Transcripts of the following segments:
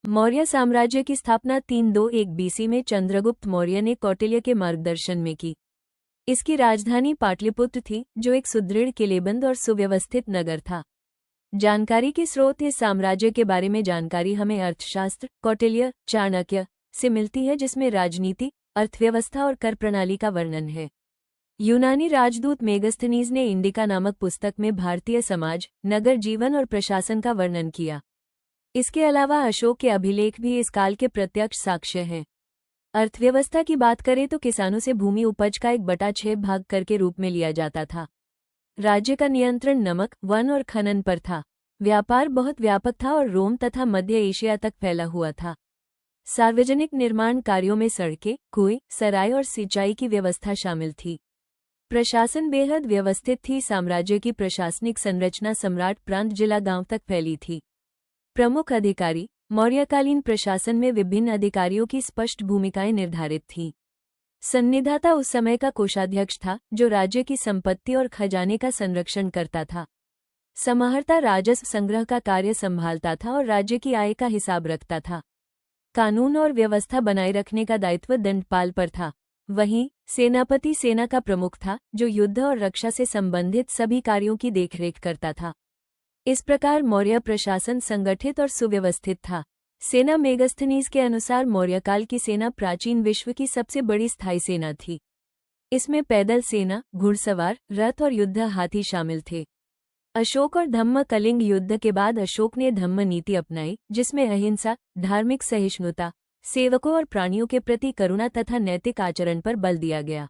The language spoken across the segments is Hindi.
मौर्य साम्राज्य की स्थापना 321 बीसी में चंद्रगुप्त मौर्य ने कौटिल्य के मार्गदर्शन में की। इसकी राजधानी पाटलिपुत्र थी, जो एक सुदृढ़ किलेबंद और सुव्यवस्थित नगर था। जानकारी के स्रोत इस साम्राज्य के बारे में जानकारी हमें अर्थशास्त्र कौटिल्य चाणक्य से मिलती है, जिसमें राजनीति, अर्थव्यवस्था और कर प्रणाली का वर्णन है। यूनानी राजदूत मेगस्थनीज ने इंडिका नामक पुस्तक में भारतीय समाज, नगर जीवन और प्रशासन का वर्णन किया। इसके अलावा अशोक के अभिलेख भी इस काल के प्रत्यक्ष साक्ष्य हैं। अर्थव्यवस्था की बात करें तो किसानों से भूमि उपज का 1/6 भाग कर के रूप में लिया जाता था। राज्य का नियंत्रण नमक, वन और खनन पर था। व्यापार बहुत व्यापक था और रोम तथा मध्य एशिया तक फैला हुआ था। सार्वजनिक निर्माण कार्यों में सड़कें, कुएं, सराय और सिंचाई की व्यवस्था शामिल थी। प्रशासन बेहद व्यवस्थित थी। साम्राज्य की प्रशासनिक संरचना सम्राट प्रांत जिला गांव तक फैली थी। प्रमुख अधिकारी मौर्यकालीन प्रशासन में विभिन्न अधिकारियों की स्पष्ट भूमिकाएं निर्धारित थीं। संनिधाता उस समय का कोषाध्यक्ष था, जो राज्य की संपत्ति और खजाने का संरक्षण करता था। समाहर्ता राजस्व संग्रह का कार्य संभालता था और राज्य की आय का हिसाब रखता था। कानून और व्यवस्था बनाए रखने का दायित्व दंडपाल पर था। वहीं सेनापति सेना का प्रमुख था, जो युद्ध और रक्षा से संबंधित सभी कार्यों की देखरेख करता था। इस प्रकार मौर्य प्रशासन संगठित और सुव्यवस्थित था। सेना मेगस्थनीज के अनुसार मौर्यकाल की सेना प्राचीन विश्व की सबसे बड़ी स्थायी सेना थी। इसमें पैदल सेना, घुड़सवार, रथ और युद्ध हाथी शामिल थे। अशोक और धम्म कलिंग युद्ध के बाद अशोक ने धम्म नीति अपनाई, जिसमें अहिंसा, धार्मिक सहिष्णुता, सेवकों और प्राणियों के प्रति करुणा तथा नैतिक आचरण पर बल दिया गया।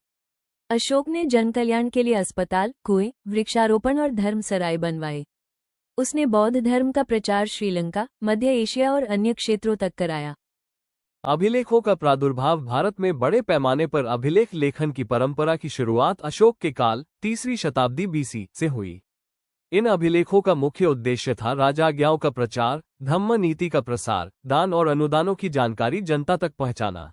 अशोक ने जनकल्याण के लिए अस्पताल, कुएं, वृक्षारोपण और धर्मसराय बनवाए। उसने बौद्ध धर्म का प्रचार श्रीलंका, मध्य एशिया और अन्य क्षेत्रों तक कराया। अभिलेखों का प्रादुर्भाव भारत में बड़े पैमाने पर अभिलेख लेखन की परंपरा की शुरुआत अशोक के काल 3वीं शताब्दी बीसी से हुई। इन अभिलेखों का मुख्य उद्देश्य था राजाज्ञाओं का प्रचार, धम्म नीति का प्रसार, दान और अनुदानों की जानकारी जनता तक पहुंचाना।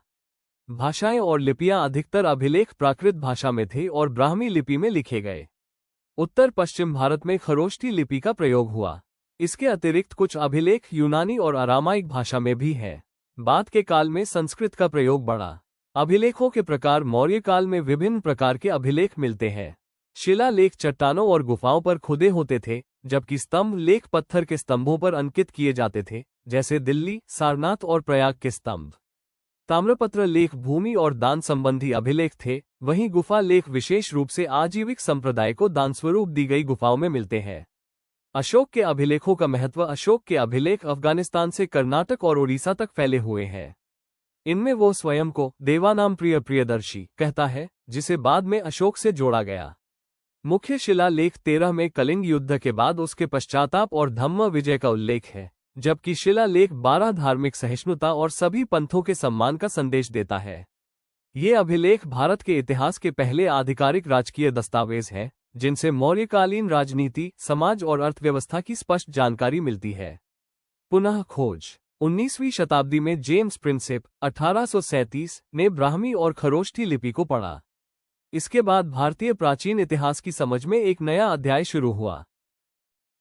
भाषाएं और लिपियां अधिकतर अभिलेख प्राकृत भाषा में थे और ब्राह्मी लिपि में लिखे गए। उत्तर पश्चिम भारत में खरोष्ठी लिपि का प्रयोग हुआ। इसके अतिरिक्त कुछ अभिलेख यूनानी और अरामाइक भाषा में भी हैं। बाद के काल में संस्कृत का प्रयोग बढ़ा। अभिलेखों के प्रकार मौर्य काल में विभिन्न प्रकार के अभिलेख मिलते हैं। शिलालेख चट्टानों और गुफाओं पर खुदे होते थे, जबकि स्तंभ लेख पत्थर के स्तंभों पर अंकित किए जाते थे, जैसे दिल्ली, सारनाथ और प्रयाग के स्तंभ। ताम्रपत्र लेख भूमि और दान संबंधी अभिलेख थे, वहीं गुफा लेख विशेष रूप से आजीविक संप्रदाय को दानस्वरूप दी गई गुफाओं में मिलते हैं। अशोक के अभिलेखों का महत्व अशोक के अभिलेख अफगानिस्तान से कर्नाटक और उड़ीसा तक फैले हुए हैं। इनमें वो स्वयं को देवानाम प्रियदर्शी कहता है, जिसे बाद में अशोक से जोड़ा गया। मुख्य शिलालेख 13 में कलिंग युद्ध के बाद उसके पश्चाताप और धम्म विजय का उल्लेख है, जबकि शिलालेख 12 धार्मिक सहिष्णुता और सभी पंथों के सम्मान का संदेश देता है। ये अभिलेख भारत के इतिहास के पहले आधिकारिक राजकीय दस्तावेज हैं, जिनसे मौर्यकालीन राजनीति, समाज और अर्थव्यवस्था की स्पष्ट जानकारी मिलती है। पुनः खोज 19वीं शताब्दी में जेम्स प्रिंसेप 1837 ने ब्राह्मी और खरोष्ठी लिपि को पढ़ा। इसके बाद भारतीय प्राचीन इतिहास की समझ में एक नया अध्याय शुरू हुआ।